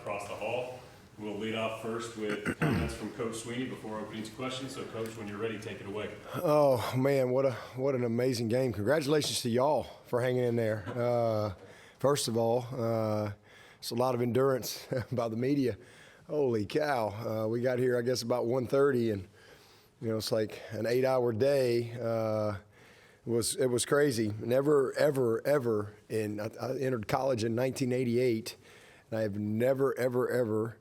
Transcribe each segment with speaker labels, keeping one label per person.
Speaker 1: across the hall. We'll lead off first with comments from Coach Swinney before opening to questions. So, Coach, when you're ready, take it away.
Speaker 2: Oh, man, what an amazing game. Congratulations to y'all for hanging in there. First of all, it's a lot of endurance by the media. Holy cow. We got here, I guess, about 1:30, and, it's like an 8-hour day. It was crazy. Never, ever, ever. I entered college in 1988, and I have never, ever, ever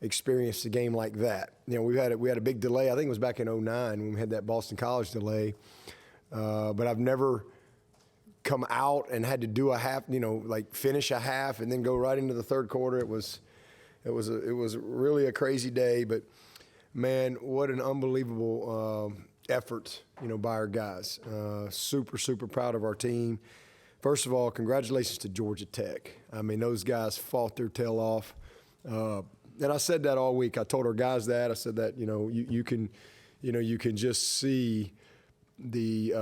Speaker 2: experienced a game like that. We had a big delay. I think it was back in 2009 when we had that Boston College delay. But I've never come out and had to do a half, like finish a half and then go right into the third quarter. It was really a crazy day. But man, what an unbelievable effort, by our guys. Super, super proud of our team. First of all, congratulations to Georgia Tech. I mean, those guys fought their tail off. And I said that all week. I told our guys that. I said that, you can just see the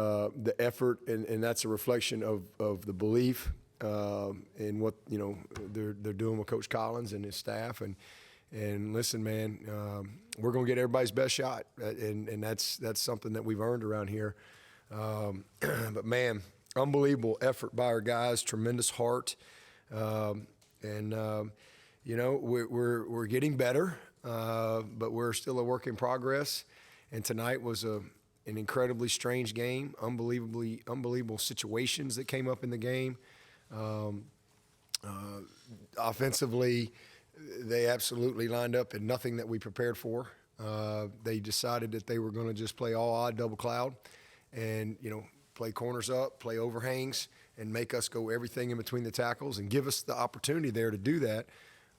Speaker 2: effort, and that's a reflection of the belief in what, they're doing with Coach Collins and his staff. And listen, man, we're going to get everybody's best shot, and that's something that we've earned around here. But, man, unbelievable effort by our guys, tremendous heart. We're getting better, but we're still a work in progress. And tonight was an incredibly strange game, unbelievable situations that came up in the game. Offensively, they absolutely lined up in nothing that we prepared for. They decided that they were going to just play all odd double cloud and, play corners up, play overhangs, and make us go everything in between the tackles and give us the opportunity there to do that.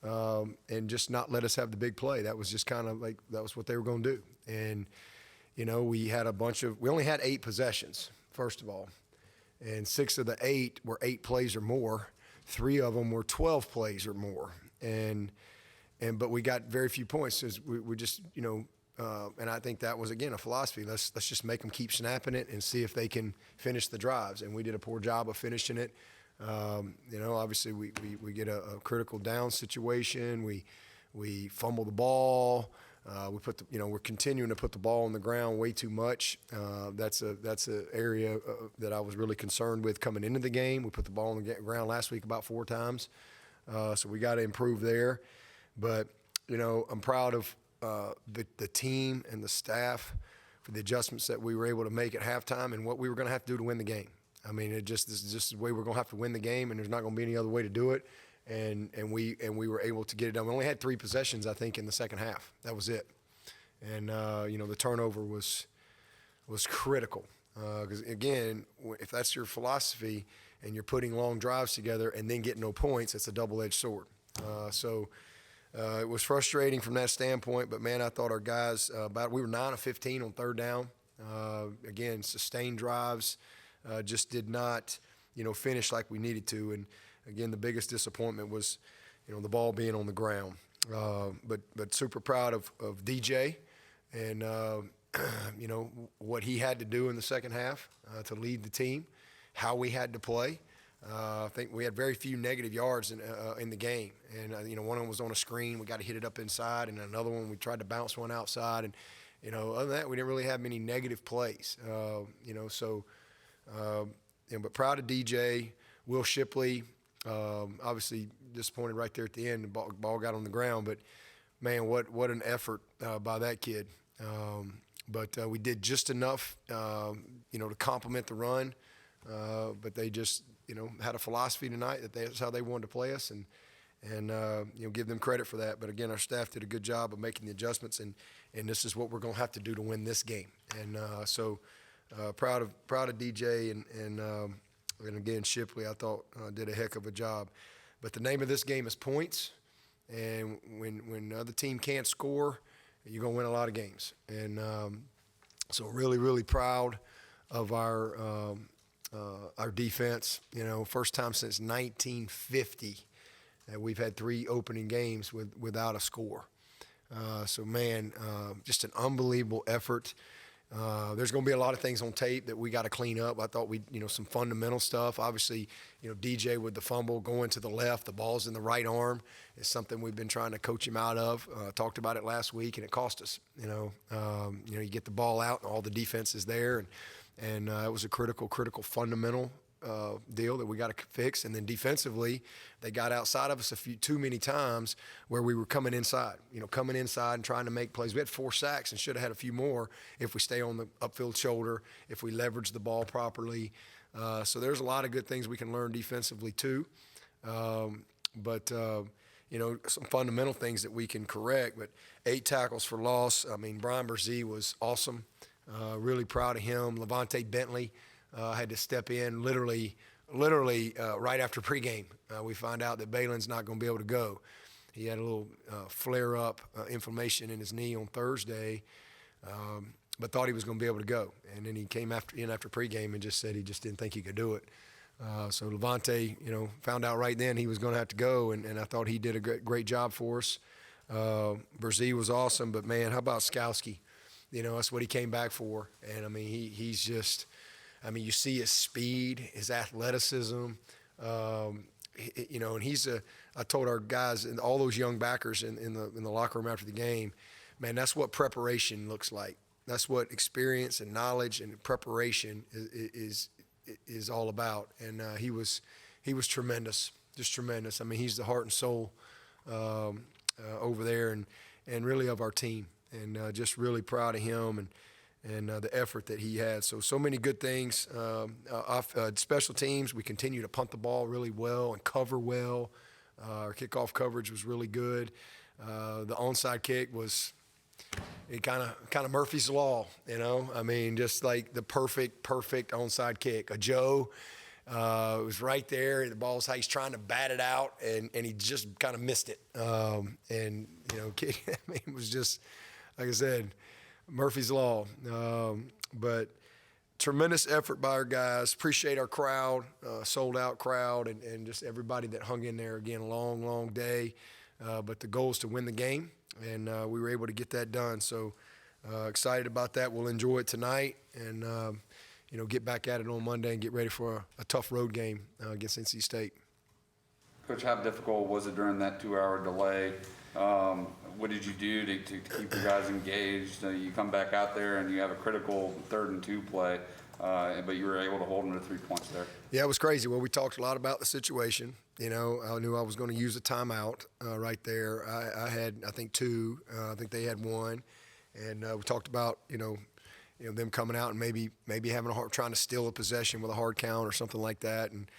Speaker 2: And just not let us have the big play. That was just kind of like, that was what they were going to do. And, we only had 8 possessions, first of all. And 6 of the 8 were 8 plays or more. 3 of them were 12 plays or more. But we got very few points. We just, and I think that was, again, a philosophy. Let's just make them keep snapping it and see if they can finish the drives. And we did a poor job of finishing it. Obviously we get a critical down situation. We fumble the ball. We're continuing to put the ball on the ground way too much. That's a area that I was really concerned with coming into the game. We put the ball on the ground last week about 4 times. So we got to improve there. But, I'm proud of the team and the staff for the adjustments that we were able to make at halftime and what we were going to have to do to win the game. I mean, this is just the way we're going to have to win the game, and there's not going to be any other way to do it. And we were able to get it done. We only had 3 possessions, I think, in the second half. That was it. And the turnover was critical because again, if that's your philosophy and you're putting long drives together and then getting no points, it's a double-edged sword. It was frustrating from that standpoint. But man, I thought our guys we were 9 of 15 on third down. Again, sustained drives. Just did not, finish like we needed to. And again, the biggest disappointment was, the ball being on the ground. But super proud of DJ and, what he had to do in the second half to lead the team, how we had to play. I think we had very few negative yards in the game. And, one of them was on a screen. We got to hit it up inside. And another one, we tried to bounce one outside. And, other than that, we didn't really have many negative plays. But proud of DJ, Will Shipley, obviously disappointed right there at the end. The ball got on the ground, but man, what an effort by that kid. But we did just enough, to complement the run. But they just, had a philosophy tonight that that's how they wanted to play us, and give them credit for that. But again, our staff did a good job of making the adjustments, and this is what we're going to have to do to win this game. And proud of DJ and again Shipley, I thought did a heck of a job. But the name of this game is points, and when the other team can't score, you're gonna win a lot of games. And so really proud of our defense. First time since 1950 that we've had 3 opening games without a score. So man, just an unbelievable effort. There's going to be a lot of things on tape that we got to clean up. I thought some fundamental stuff. Obviously, DJ with the fumble going to the left, the ball's in the right arm is something we've been trying to coach him out of. Talked about it last week, and it cost us. You get the ball out, and all the defense is there, and it was a critical fundamental deal that we got to fix. And then defensively, they got outside of us too many times where we were coming inside and trying to make plays. We had 4 sacks and should have had a few more if we stay on the upfield shoulder, if we leverage the ball properly. So there's a lot of good things we can learn defensively too. But some fundamental things that we can correct. But 8 tackles for loss. I mean, Brian Brzee was awesome. Really proud of him. Levante Bentley had to step in literally right after pregame. We find out that Balin's not going to be able to go. He had a little flare-up inflammation in his knee on Thursday, but thought he was going to be able to go. And then he came in after pregame and just said he just didn't think he could do it. So Levante, found out right then he was going to have to go, and I thought he did a great job for us. Brzee was awesome, but, man, how about Skowski? That's what he came back for. And, I mean, he's just – you see his speed, his athleticism, and I told our guys and all those young backers in the locker room after the game, man, that's what preparation looks like. That's what experience and knowledge and preparation is all about. And he was tremendous, just tremendous. I mean, he's the heart and soul over there and really of our team. And just really proud of him and the effort that he had. So many good things. Special teams, we continue to punt the ball really well and cover well. Our kickoff coverage was really good. The onside kick was kind of Murphy's Law, I mean, just like the perfect onside kick. A Joe was right there. The ball's how he's trying to bat it out, and he just kind of missed it. It was just, like I said, Murphy's Law. But tremendous effort by our guys. Appreciate our crowd, sold-out crowd, and just everybody that hung in there. Again, a long, long day. But the goal is to win the game, and we were able to get that done. So excited about that. We'll enjoy it tonight and, get back at it on Monday and get ready for a tough road game against NC State.
Speaker 3: Coach, how difficult was it during that 2-hour delay? What did you do to keep your guys engaged? You come back out there and you have a critical 3rd and 2 play, but you were able to hold them to 3 points there.
Speaker 2: Yeah, it was crazy. Well, we talked a lot about the situation. I knew I was going to use a timeout right there. I had, I think, 2. I think they had 1. And we talked about, them coming out and maybe having trying to steal a possession with a hard count or something like that. And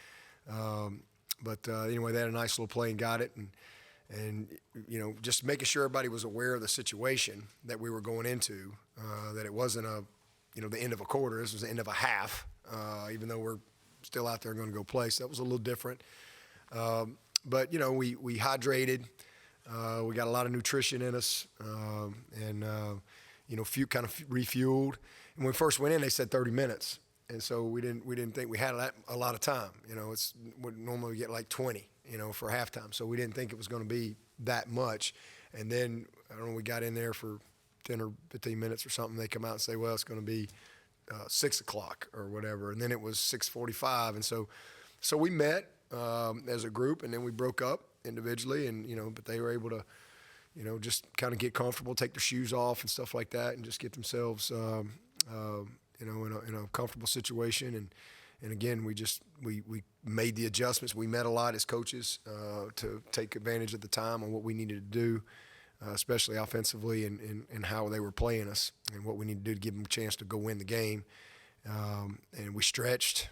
Speaker 2: anyway, they had a nice little play and got it. And just making sure everybody was aware of the situation that we were going into, that it wasn't the end of a quarter. This was the end of a half, even though we're still out there going to go play. So that was a little different. But we hydrated. We got a lot of nutrition in us, and few kind of refueled. And when we first went in, they said 30 minutes. And so we didn't think we had a lot of time. It's normally we get like 20, for halftime. So we didn't think it was going to be that much. And then, I don't know, we got in there for 10 or 15 minutes or something. They come out and say, well, it's going to be 6 o'clock or whatever. And then it was 6:45. And so we met as a group, and then we broke up individually. And, but they were able to, just kind of get comfortable, take their shoes off and stuff like that, and just get themselves, in a comfortable situation. And again, we made the adjustments. We met a lot as coaches to take advantage of the time on what we needed to do, especially offensively and how they were playing us and what we needed to do to give them a chance to go win the game. And we stretched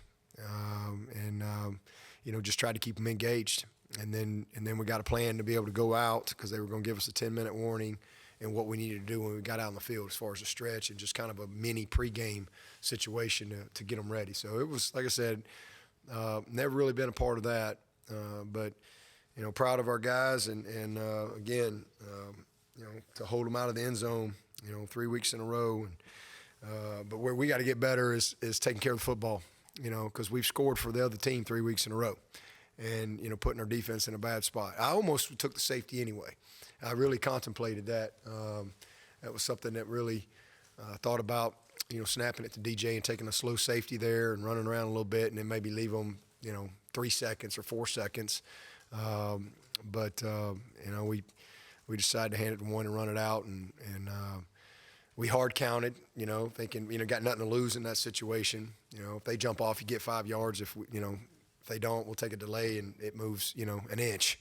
Speaker 2: just tried to keep them engaged. And then we got a plan to be able to go out because they were going to give us a 10-minute warning and what we needed to do when we got out on the field as far as a stretch and just kind of a mini pregame situation to get them ready. So it was, like I said, never really been a part of that, but proud of our guys and again, to hold them out of the end zone, 3 weeks in a row. And, but where we got to get better is taking care of the football, because we've scored for the other team 3 weeks in a row. And, putting our defense in a bad spot. I almost took the safety anyway. I really contemplated that. That was something that really thought about snapping it to DJ and taking a slow safety there and running around a little bit, and then maybe leave them, 3 seconds or 4 seconds. We decided to hand it to one and run it out, and we hard counted, thinking, got nothing to lose in that situation. If they jump off, you get 5 yards. If they don't, we'll take a delay and it moves, an inch.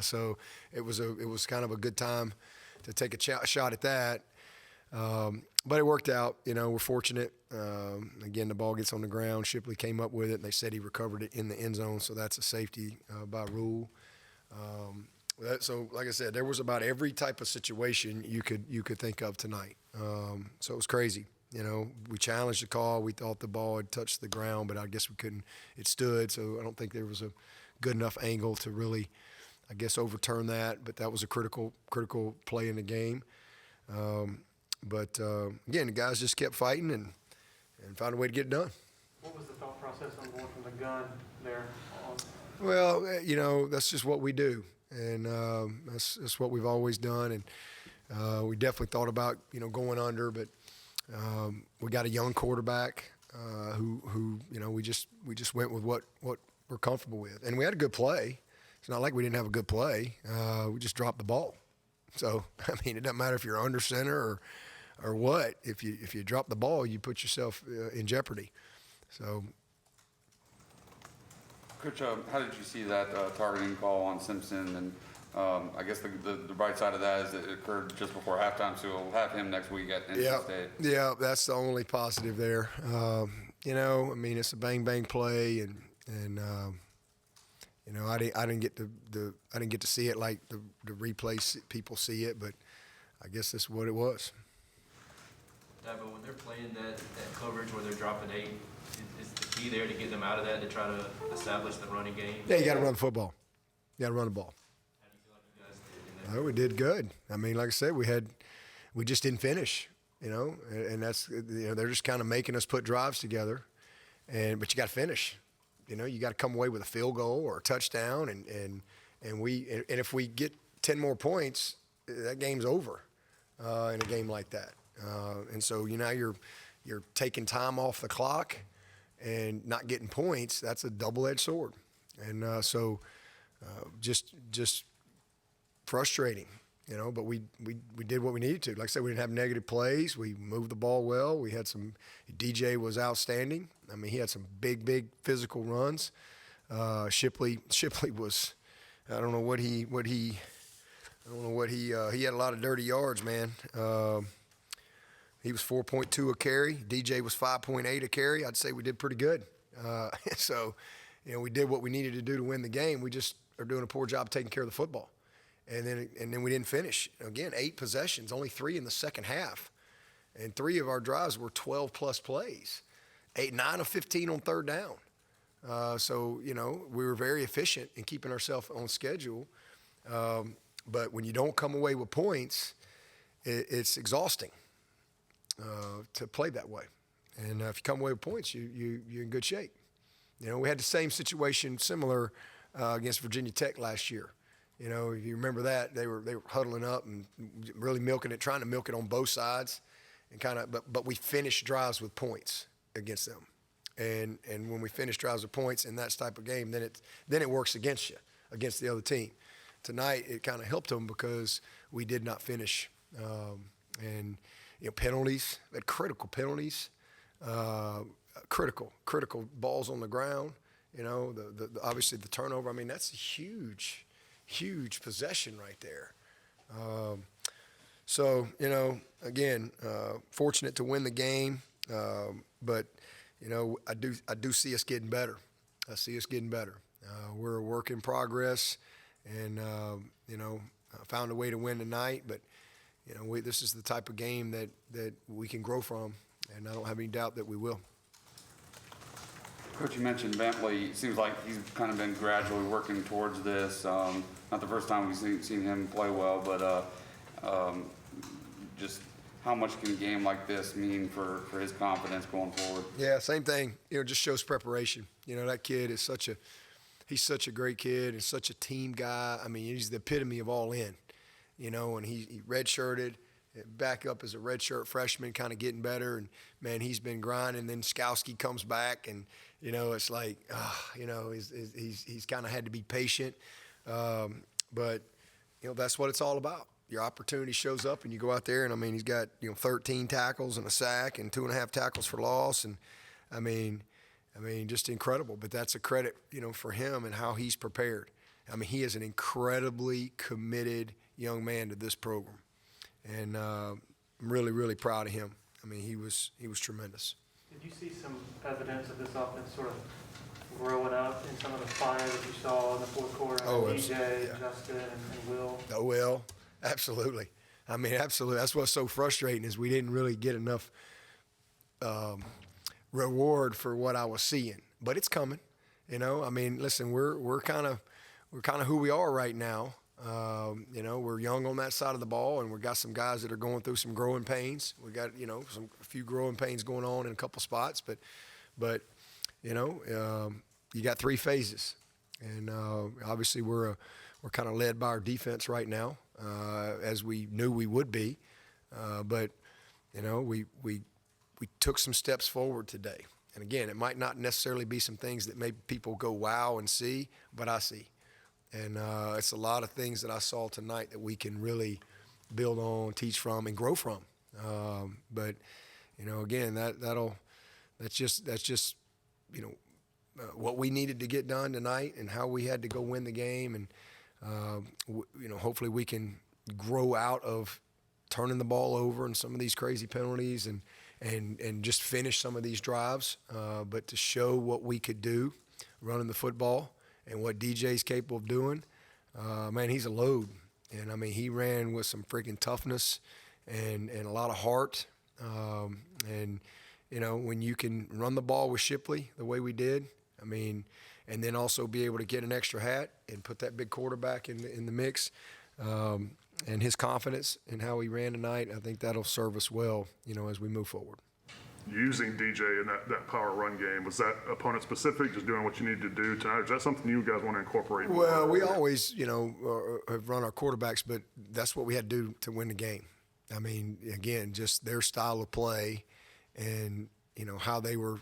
Speaker 2: So it was kind of a good time to take a shot at that. But it worked out. We're fortunate. Again, the ball gets on the ground. Shipley came up with it, and they said he recovered it in the end zone, so that's a safety by rule. So, like I said, there was about every type of situation you could think of tonight. So it was crazy. We challenged the call. We thought the ball had touched the ground, but I guess we couldn't. It stood, so I don't think there was a good enough angle to really, I guess, overturn that. But that was a critical play in the game. Again, the guys just kept fighting and found a way to get it done.
Speaker 4: What was the thought process on going from the gun there on?
Speaker 2: Well, that's just what we do, and that's what we've always done. And we definitely thought about going under, but we got a young quarterback who we just went with what we're comfortable with, and we had a good play. It's not like we didn't have a good play. We just dropped the ball. So it doesn't matter if you're under center or what. If you drop the ball, you put yourself in jeopardy. So.
Speaker 3: Coach, how did you see that targeting call on Simpson? And I guess the bright side of that is it occurred just before halftime, so we'll have him next week at NC State.
Speaker 2: Yeah, that's the only positive there. It's a bang play, and I didn't get to see it like the replay people see it, but I guess that's what it was.
Speaker 5: Dabo, when they're playing that coverage where they're dropping 8, is the key there to get them out of that to try to establish the running game?
Speaker 2: Yeah, you got to run the football. You got to run the ball.
Speaker 5: How do you feel like you guys did in that?
Speaker 2: We did good. Like I said, we just didn't finish, and that's, they're just kind of making us put drives together, but you got to finish. You got to come away with a field goal or a touchdown, and if we get 10 more points, that game's over in a game like that. And so now you're taking time off the clock and not getting points. That's a double-edged sword, and just frustrating. But we did what we needed to. Like I said, we didn't have negative plays. We moved the ball well. We had some. DJ was outstanding. He had some big physical runs. Shipley was. I don't know what he had a lot of dirty yards, man. He was 4.2 a carry. DJ was 5.8 a carry. I'd say we did pretty good. So, we did what we needed to do to win the game. We just are doing a poor job taking care of the football. And then we didn't finish. Again, 8 possessions, only 3 in the second half. And 3 of our drives were 12-plus plays. 9 of 15 on third down. So, we were very efficient in keeping ourselves on schedule. But when you don't come away with points, it's exhausting to play that way. And if you come away with points, you're in good shape. We had the same situation, similar against Virginia Tech last year. If you remember that, they were huddling up and really milking it, trying to milk it on both sides, and but we finished drives with points against them. And when we finish drives with points in that type of game, then it works against you, against the other team. Tonight it kind of helped them because we did not finish, and penalties, we had critical penalties, critical balls on the ground. Obviously the turnover. That's a huge possession right there. So, again, fortunate to win the game, but I do see us getting better. I see us getting better. We're a work in progress, and found a way to win tonight. But this is the type of game that we can grow from, and I don't have any doubt that we will.
Speaker 3: Coach, you mentioned Bentley. It seems like he's kind of been gradually working towards this. Not the first time we've seen him play well, but just how much can a game like this mean for his confidence going forward?
Speaker 2: Yeah, same thing. Just shows preparation. That kid is he's such a great kid and such a team guy. He's the epitome of all in. And he redshirted, back up as a redshirt freshman, kind of getting better. And, man, he's been grinding. And then Skowski comes back, and, it's like, he's kind of had to be patient. But, that's what it's all about. Your opportunity shows up, and you go out there, and, he's got, 13 tackles and a sack and 2.5 tackles for loss. And, just incredible. But that's a credit, for him and how he's prepared. He is an incredibly committed young man to this program. And I'm really, really proud of him. He was tremendous.
Speaker 4: Did you see some evidence of this offense sort of growing up in some of the fire that you saw in the fourth quarter? DJ,
Speaker 2: yeah.
Speaker 4: Justin, and Will.
Speaker 2: Oh, Will, absolutely. Absolutely. That's what's so frustrating is we didn't really get enough reward for what I was seeing. But it's coming. Listen, we're kind of who we are right now. We're young on that side of the ball, and we've got some guys that are going through some growing pains. We got, a few growing pains going on in a couple spots, but you got 3 phases, and obviously we're kind of led by our defense right now, as we knew we would be, but we took some steps forward today, and again, it might not necessarily be some things that maybe people go wow and see, but I see. And it's a lot of things that I saw tonight that we can really build on, teach from, and grow from. But again, that's just what we needed to get done tonight, and how we had to go win the game, and hopefully we can grow out of turning the ball over and some of these crazy penalties, and just finish some of these drives. But to show what we could do running the football. And what DJ's capable of doing, man, he's a load. And, he ran with some freaking toughness and a lot of heart. And, when you can run the ball with Shipley the way we did, and then also be able to get an extra hat and put that big quarterback in the mix, and his confidence in how he ran tonight, I think that'll serve us well, as we move forward.
Speaker 6: Using DJ in that power run game, was that opponent specific, just doing what you needed to do tonight? Or is that something you guys want to incorporate more?
Speaker 2: Well, we always, have run our quarterbacks, but that's what we had to do to win the game. Again, just their style of play and, how they were,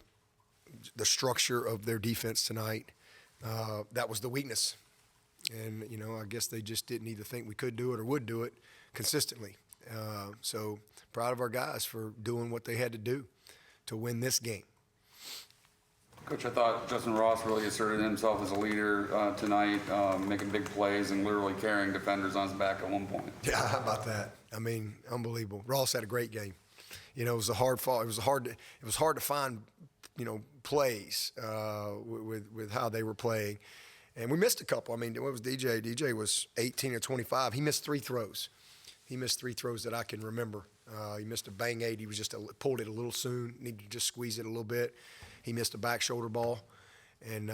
Speaker 2: the structure of their defense tonight, that was the weakness. And, I guess they just didn't either think we could do it or would do it consistently. So proud of our guys for doing what they had to do to win this game.
Speaker 3: Coach, I thought Justin Ross really asserted himself as a leader tonight, making big plays and literally carrying defenders on his back at one point.
Speaker 2: Yeah, how about that? Unbelievable. Ross had a great game. It was a hard fall. It was hard to find, plays with how they were playing, and we missed a couple. What was DJ? DJ was 18 or 25. He missed 3 throws. He missed 3 throws that I can remember. He missed a bang 8. He was pulled it a little soon. Needed to just squeeze it a little bit. He missed a back shoulder ball, and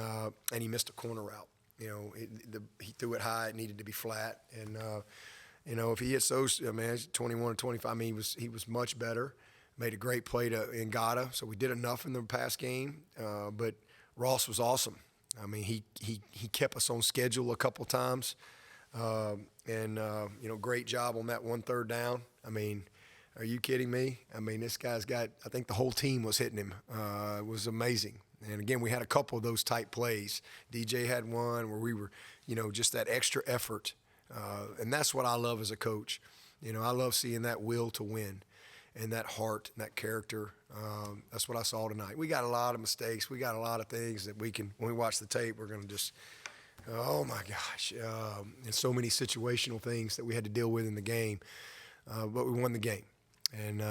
Speaker 2: he missed a corner route. He threw it high. It needed to be flat. And if he hits those, 21 or 25. He was much better. Made a great play to Ngata. So we did enough in the past game. But Ross was awesome. He kept us on schedule a couple times. Great job on that 1 3rd down. Are you kidding me? This guy's got, I think the whole team was hitting him. It was amazing. And again, we had a couple of those type plays. DJ had one where we were, just that extra effort. And that's what I love as a coach. I love seeing that will to win and that heart and that character. That's what I saw tonight. We got a lot of mistakes. We got a lot of things that we can, when we watch the tape, we're going to just, oh my gosh. And so many situational things that we had to deal with in the game. But we won the game. And,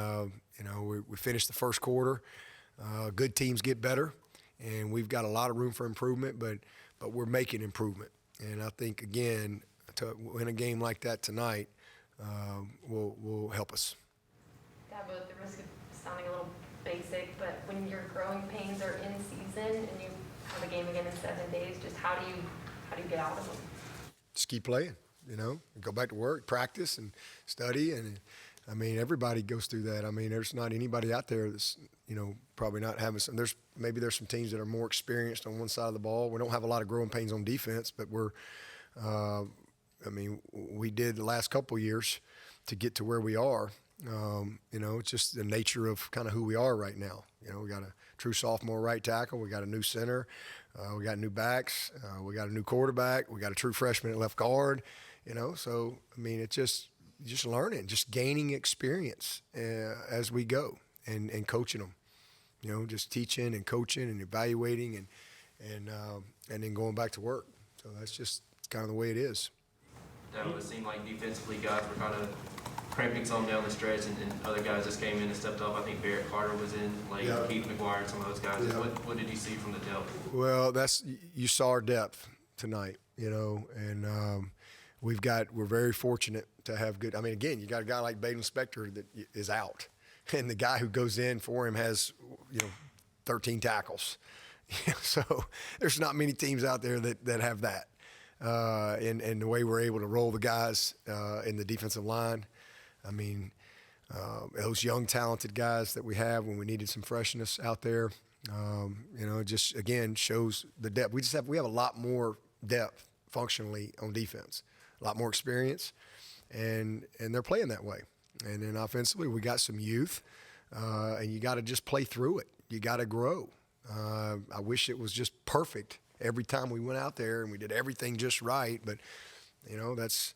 Speaker 2: we finished the first quarter. Good teams get better, and we've got a lot of room for improvement, but we're making improvement. And I think, again, to win a game like that tonight will help us.
Speaker 7: Dabo, at the risk of sounding a little basic, but when your growing pains are in season and you have a game again in 7 days, just how do you get out of them?
Speaker 2: Just keep playing, go back to work, practice, and study. And everybody goes through that. There's not anybody out there that's, probably not having some. There's some teams that are more experienced on one side of the ball. We don't have a lot of growing pains on defense, but we did the last couple of years to get to where we are. It's just the nature of kind of who we are right now. We got a true sophomore right tackle. We got a new center. We got new backs. We got a new quarterback. We got a true freshman at left guard. So I mean, it's just learning, just gaining experience as we go, and coaching them. Just teaching and coaching and evaluating and then going back to work. So that's just kind of the way it is.
Speaker 5: It seemed like defensively guys were kind of cramping some down the stretch, and other guys just came in and stepped up. I think Barrett Carter was in, like
Speaker 2: Yeah.
Speaker 5: Keith McGuire and some of those guys.
Speaker 2: Yeah.
Speaker 5: What did you see from the depth?
Speaker 2: Well, you saw our depth tonight, and we're very fortunate to have good. I mean, again, you got a guy like Baden Spector that is out, and the guy who goes in for him has 13 tackles. So there's not many teams out there that have that. And the way we're able to roll the guys in the defensive line, I mean, those young talented guys that we have when we needed some freshness out there, just again shows the depth. We have a lot more depth functionally on defense, a lot more experience, and they're playing that way. And then offensively, we got some youth, and you got to just play through it. You got to grow. I wish it was just perfect every time we went out there and we did everything just right, but that's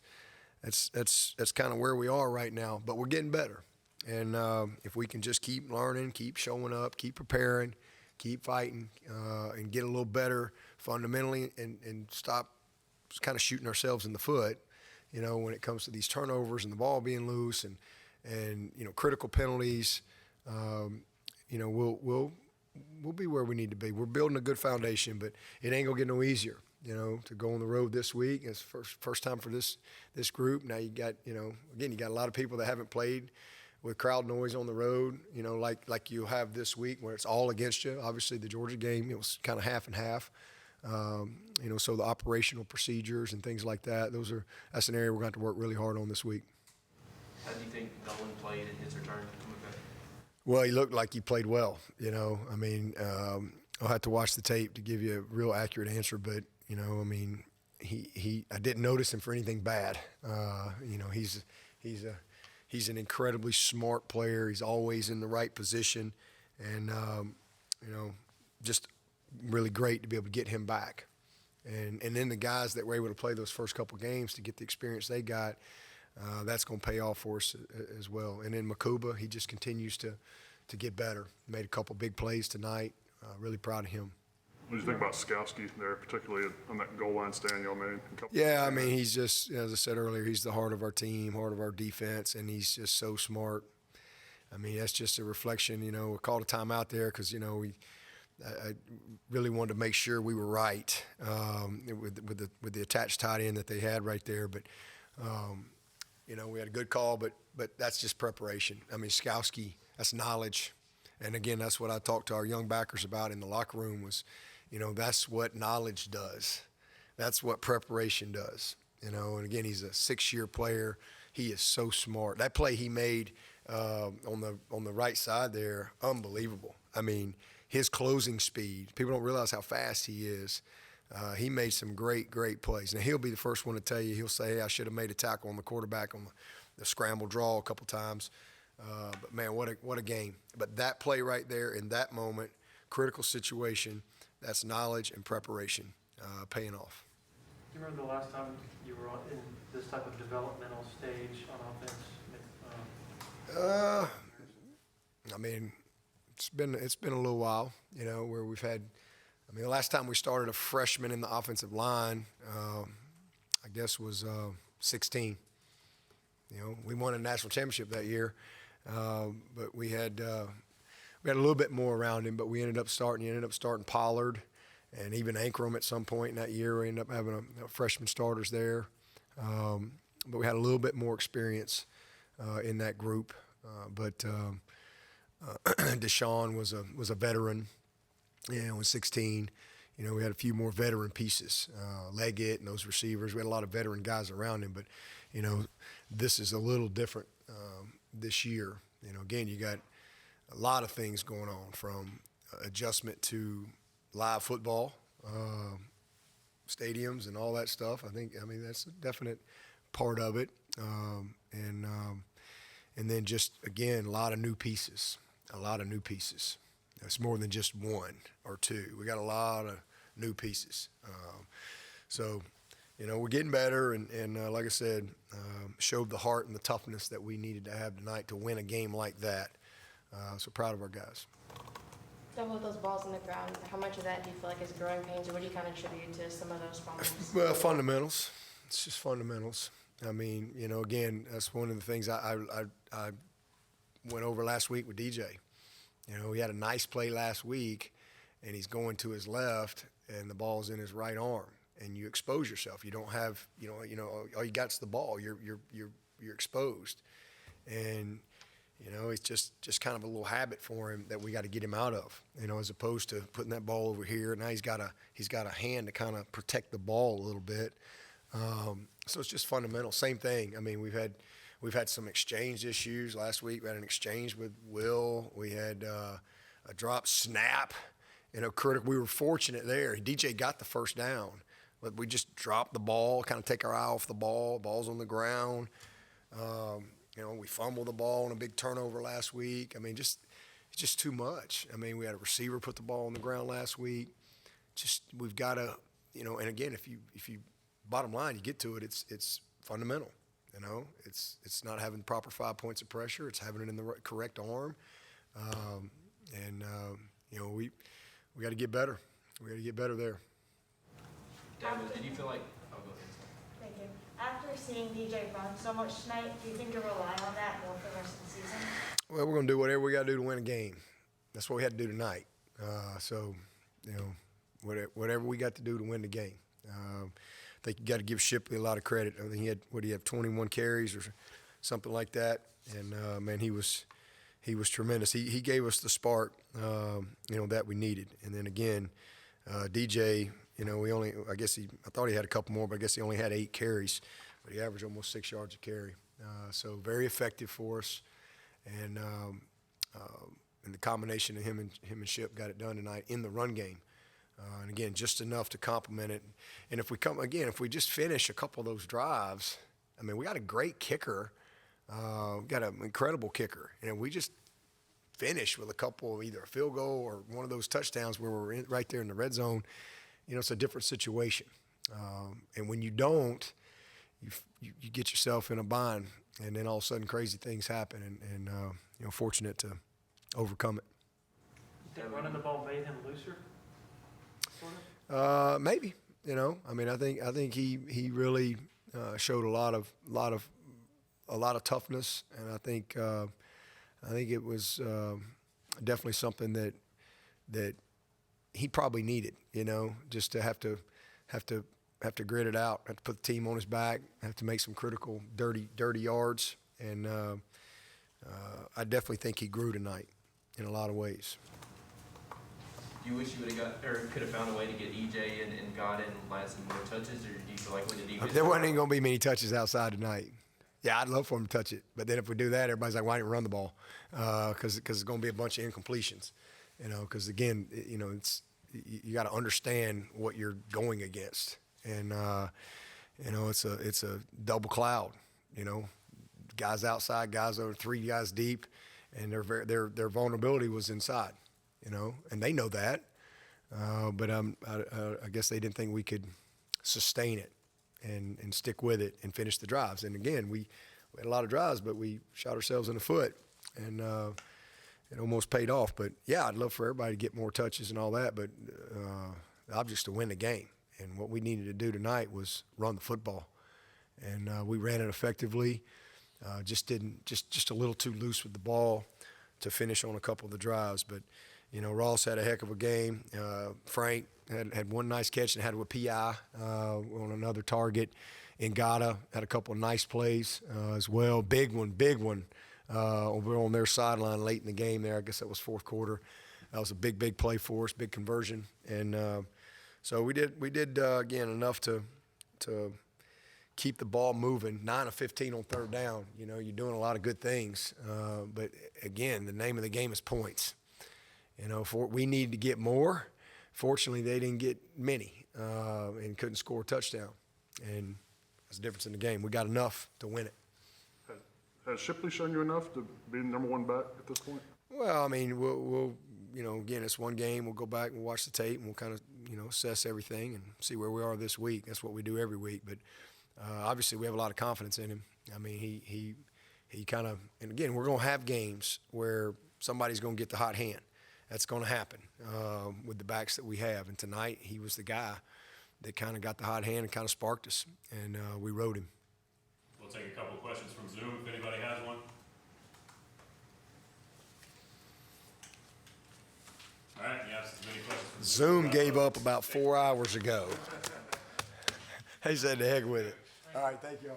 Speaker 2: kind of where we are right now. But we're getting better, and if we can just keep learning, keep showing up, keep preparing, keep fighting, and get a little better fundamentally, and stop kind of shooting ourselves in the foot, when it comes to these turnovers and the ball being loose and critical penalties, we'll be where we need to be. We're building a good foundation, but it ain't gonna get no easier. To go on the road this week. It's first time for this group. Now you got again, you got a lot of people that haven't played with crowd noise on the road. Like you have this week where it's all against you. Obviously, the Georgia game, it was kind of half and half. So the operational procedures and things like that. That's an area we're going to have to work really hard on this week.
Speaker 5: How do you think Nolan played in his return?
Speaker 2: Well, he looked like he played well. I mean, I'll have to watch the tape to give you a real accurate answer, but I mean, I didn't notice him for anything bad. He's an incredibly smart player. He's always in the right position, and just really great to be able to get him back. And then the guys that were able to play those first couple games to get the experience they got, that's going to pay off for us as well. And then Makuba, he just continues to get better. Made a couple big plays tonight. Really proud of him.
Speaker 6: What do you think about Skowski there, particularly on that goal line stand y'all made?
Speaker 2: Yeah, I mean, he's just, as I said earlier, he's the heart of our team, heart of our defense, and he's just so smart. I mean, that's just a reflection. We called a timeout there because, I really wanted to make sure we were right with the attached tight end that they had right there. But, we had a good call, but that's just preparation. I mean, Skowski, that's knowledge. And, again, that's what I talked to our young backers about in the locker room was, that's what knowledge does. That's what preparation does. And, again, he's a 6-year player. He is so smart. That play he made on the right side there, unbelievable. I mean, his closing speed, people don't realize how fast he is. He made some great plays. Now, he'll be the first one to tell you, he'll say, hey, I should have made a tackle on the quarterback on the scramble draw a couple times. But, man, what a game. But that play right there in that moment, critical situation, that's knowledge and preparation paying off.
Speaker 4: Do you remember the last time you were in this type of developmental stage on offense?
Speaker 2: I mean, it's been a little while, where we've had. I mean, the last time we started a freshman in the offensive line, I guess was 16. We won a national championship that year, but we had a little bit more around him. But we ended up starting Pollard, and even Ankrum at some point in that year. We ended up having a freshman starters there, but we had a little bit more experience in that group. But Deshaun was a veteran. Was 16. We had a few more veteran pieces, Leggett and those receivers. We had a lot of veteran guys around him, but this is a little different this year. Again, you got a lot of things going on, from adjustment to live football, stadiums and all that stuff. I mean, that's a definite part of it. And then just, again, a lot of new pieces. It's more than just one or two. We got a lot of new pieces. So, we're getting better, and like I said, showed the heart and the toughness that we needed to have tonight to win a game like that. So proud of our guys.
Speaker 8: Double those balls on the ground, how much of that do you feel like is growing pains, or what do you kind of attribute to some of those problems?
Speaker 2: Well, fundamentals. It's just fundamentals. I mean, again, that's one of the things I went over last week with DJ. He had a nice play last week, and he's going to his left, and the ball's in his right arm, and you expose yourself. You don't have, all you got's the ball. You're exposed, and it's just kind of a little habit for him that we got to get him out of. As opposed to putting that ball over here. Now he's got a hand to kind of protect the ball a little bit. So it's just fundamental. Same thing. I mean, we've had some exchange issues. Last week we had an exchange with Will. We had a drop snap. Critical. We were fortunate there. DJ got the first down, but we just dropped the ball, kind of take our eye off the ball. Ball's on the ground. We fumbled the ball on a big turnover last week. I mean, it's just too much. I mean, we had a receiver put the ball on the ground last week. We've got to, and again, if you bottom line, you get to it, it's fundamental. It's not having the proper 5 points of pressure. It's having it in the correct arm. We got to get better. We got to get better there.
Speaker 5: Dabo, did you feel like? Oh, go ahead.
Speaker 9: Thank you. After seeing DJ run so much tonight, do you think you'll rely on that more for the rest of the season?
Speaker 2: Well, we're going to do whatever we got to do to win a game. That's what we had to do tonight. Whatever we got to do to win the game. I think you got to give Shipley a lot of credit. I think he had 21 carries or something like that, and man, he was tremendous. He gave us the spark, that we needed. And then again, DJ, I thought he had a couple more, but I guess he only had 8 carries, but he averaged almost 6 yards a carry. So very effective for us, and the combination of him and Ship got it done tonight in the run game. And again, just enough to complement it. And if we just finish a couple of those drives, I mean, we got a great kicker. We got an incredible kicker. And we just finish with a couple of either a field goal or one of those touchdowns where we're right there in the red zone, it's a different situation. And when you don't, you get yourself in a bind, and then all of a sudden crazy things happen, and fortunate to overcome it.
Speaker 4: You think running the ball made him looser? Sort of?
Speaker 2: Maybe, I think he really showed a lot of toughness, and I think it was definitely something that he probably needed, just to have to grit it out, have to put the team on his back, have to make some critical dirty yards, and I definitely think he grew tonight in a lot of ways.
Speaker 5: Do you wish you would have got, or could have found a way to get EJ and got in last some more touches, or do you feel like with the defense?
Speaker 2: There wasn't going to be many touches outside tonight. Yeah, I'd love for him to touch it, but then if we do that, everybody's like, why didn't we run the ball? Because it's going to be a bunch of incompletions, because again, it's you got to understand what you're going against, and it's a double cloud, guys outside, guys over 3 guys deep, and their vulnerability was inside. And they know that, but I guess they didn't think we could sustain it and stick with it and finish the drives. And again, we had a lot of drives, but we shot ourselves in the foot, and it almost paid off. But yeah, I'd love for everybody to get more touches and all that, but the object's to win the game. And what we needed to do tonight was run the football, and we ran it effectively. Just a little too loose with the ball to finish on a couple of the drives, but. Ross had a heck of a game. Frank had one nice catch and had a PI on another target. Ngata had a couple of nice plays as well. Big one over on their sideline late in the game there. I guess that was fourth quarter. That was a big play for us, big conversion. And so we did again, enough to keep the ball moving. 9 of 15 on third down. You're doing a lot of good things. But, again, the name of the game is points. We need to get more. Fortunately, they didn't get many and couldn't score a touchdown. And that's the difference in the game. We got enough to win it.
Speaker 6: Has Shipley shown you enough to be the number one back at this point?
Speaker 2: Well, I mean, we'll again, it's one game. We'll go back and watch the tape, and we'll kind of, assess everything and see where we are this week. That's what we do every week. But obviously, we have a lot of confidence in him. I mean, he kind of, and again, we're going to have games where somebody's going to get the hot hand. That's going to happen with the backs that we have. And tonight, he was the guy that kind of got the hot hand and kind of sparked us, and we rode him.
Speaker 1: We'll take a couple of questions from Zoom if anybody has one. All right, yes, as many questions from
Speaker 2: Zoom gave up about 4 hours ago. He said, "The heck with it." All right, thank you all.